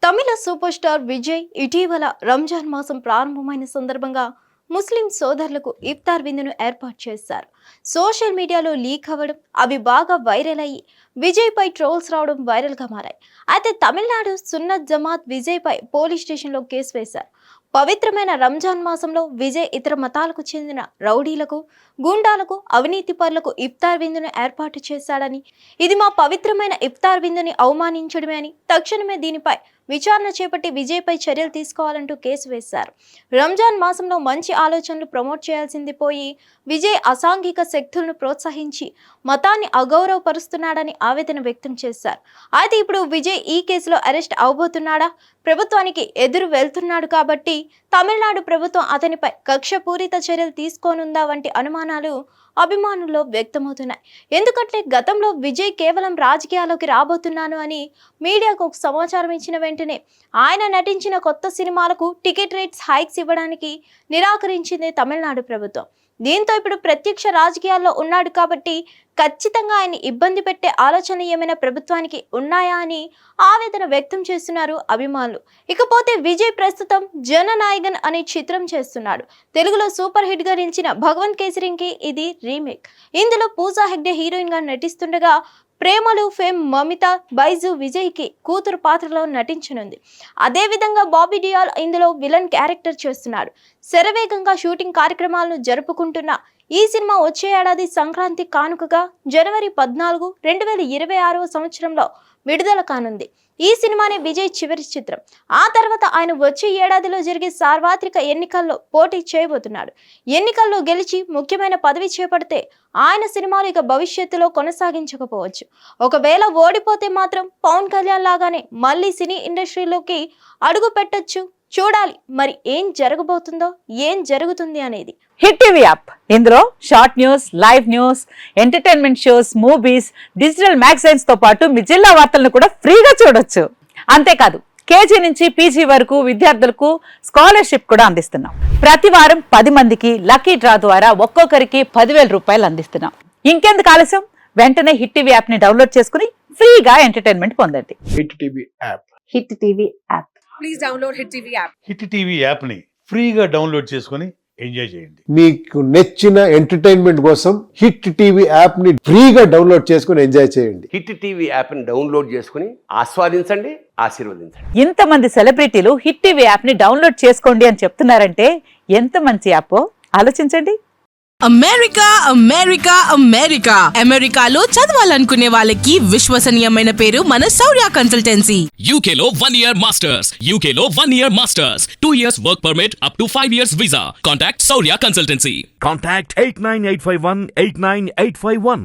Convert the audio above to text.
తమిళ super star Vijay ఇటీవల రంజాన్ మాసం ప్రారంభమైన సందర్భంగా ముస్లిం సోదరులకు ఇఫ్తార్ విందును ఏర్పాటు చేశారు. సోషల్ మీడియాలో లీక్ అవ్వడం, అవి బాగా వైరల్ అయ్యి విజయ్ పై ట్రోల్స్ రావడం వైరల్ గా మారాయి. అయితే తమిళనాడు సున్నత్ జమాత్ విజయ్ పై పోలీస్ స్టేషన్లో కేసు వేశారు. పవిత్రమైన రంజాన్ మాసంలో విజయ్ ఇతర మతాలకు చెందిన రౌడీలకు, గూండాలకు, అవినీతి పరులకు ఇఫ్తార్ విందును ఏర్పాటు చేశాడని, ఇది మా పవిత్రమైన ఇఫ్తార్ విందుని అవమానించడమే అని తక్షణమే దీనిపై విచారణ చేపట్టి విజయ్పై చర్యలు తీసుకోవాలంటూ కేసు వేశారు. రంజాన్ మాసంలో మంచి ఆలోచనలు ప్రమోట్ చేయాల్సింది పోయి విజయ్ అసాంఘిక శక్తులను ప్రోత్సహించి మతాన్ని అగౌరవపరుస్తున్నాడని ఆవేదన వ్యక్తం చేశారు. అయితే ఇప్పుడు విజయ్ ఈ కేసులో అరెస్ట్ అవబోతున్నాడా? ప్రభుత్వానికి ఎదురు వెళ్తున్నాడు కాబట్టి తమిళనాడు ప్రభుత్వం అతనిపై కక్షపూరిత చర్యలు తీసుకోనుందా వంటి అనుమానాలు అభిమానుల్లో వ్యక్తమవుతున్నాయి. ఎందుకంటే గతంలో విజయ్ కేవలం రాజకీయాల్లోకి రాబోతున్నాను అని మీడియాకు ఒక సమాచారం ఇచ్చిన వెంటనే ఆయన నటించిన కొత్త సినిమాలకు టికెట్ రేట్స్ హైక్స్ ఇవ్వడానికి నిరాకరించింది తమిళనాడు ప్రభుత్వం. దీంతో ఇప్పుడు ప్రత్యక్ష రాజకీయాల్లో ఉన్నాడు కాబట్టి ఖచ్చితంగా ఆయన ఇబ్బంది పెట్టే ఆలోచనలు ఏమైనా ప్రభుత్వానికి ఉన్నాయా అని ఆవేదన వ్యక్తం చేస్తున్నారు అభిమానులు. ఇకపోతే విజయ్ ప్రస్తుతం జననాయగన్ అనే చిత్రం చేస్తున్నాడు. తెలుగులో సూపర్ హిట్ గా నిలిచిన భగవంత్ కేసరికి ఇది రీమేక్. ఇందులో పూజా హెగ్డే హీరోయిన్ గా నటిస్తుండగా ప్రేమలు ఫేమ్ మమిత బైజు విజయ్ కి కూతురు పాత్రలో నటించనుంది. అదేవిధంగా బాబీ డియాల్ ఇందులో విలన్ క్యారెక్టర్ చేస్తున్నాడు. శరవేగంగా షూటింగ్ కార్యక్రమాలను జరుపుకుంటున్న ఈ సినిమా వచ్చే ఏడాది సంక్రాంతి కానుకగా జనవరి 14, 2026 సంవత్సరంలో విడుదల కానుంది. ఈ సినిమానే విజయ్ చివరి చిత్రం. ఆ తర్వాత ఆయన వచ్చే ఏడాదిలో జరిగే సార్వత్రిక ఎన్నికల్లో పోటీ చేయబోతున్నాడు. ఎన్నికల్లో గెలిచి ముఖ్యమైన పదవి చేపడితే ఆయన సినిమాలు ఇక భవిష్యత్తులో కొనసాగించకపోవచ్చు. ఒకవేళ ఓడిపోతే మాత్రం పవన్ కళ్యాణ్ లాగానే మళ్ళీ సినీ ఇండస్ట్రీలోకి అడుగు పెట్టొచ్చు. చూడాలి మరి ఏం జరగబోతుందో, ఏం జరుగుతుంది అనేది. హిట్ టీవీ యాప్, ఇందులో short news, live news, entertainment shows, movies, digital magazines తో పాటు మీ జిల్లా వార్తలను కూడా ఫ్రీగా చూడొచ్చు. అంతేకాదు కేజీ నుంచి పీజీ వరకు విద్యార్థులకు స్కాలర్షిప్ కూడా అందిస్తున్నాం. ప్రతి వారం 10 మందికి లక్కీ డ్రా ద్వారా ఒక్కొక్కరికి 10,000 రూపాయలు అందిస్తున్నాం. ఇంకెందుకు ఆలస్యం, వెంటనే హిట్ టీవీ యాప్ ని డౌన్లోడ్ చేసుకుని ఫ్రీగా ఎంటర్టైన్మెంట్ పొందండి. Hit TV app. Hit TV app. Please download Hit TV app. Hit TV యాప్ని ఫ్రీగా డౌన్లోడ్ చేసుకొని ఎంజాయ్ చేయండి. మీకు నచ్చిన ఎంటర్టైన్మెంట్ కోసం హిట్ టీవీ యాప్ ని ఫ్రీగా డౌన్లోడ్ చేసుకొని ఎంజాయ్ చేయండి. హిట్ టీవీ యాప్ని డౌన్లోడ్ చేసుకుని ఆస్వాదించండి, ఆశీర్వదించండి. ఇంతమంది సెలబ్రిటీలు హిట్ టీవీ యాప్ ని డౌన్లోడ్ చేసుకోండి అని చెప్తున్నారంటే ఎంత మంచి యాప్ ఆలోచించండి. అమెరికా అమెరికా అమెరికా అమెరికాలో చదవాలనుకునే వాళ్ళకి విశ్వసనీయమైన పేరు మన శౌర్య కన్సల్టెన్సీ. UK లో 1 year masters. UK లో 1 year masters. 2 years work permit up to 5 years visa. Contact Saurya Consultancy. Contact 89851 89851.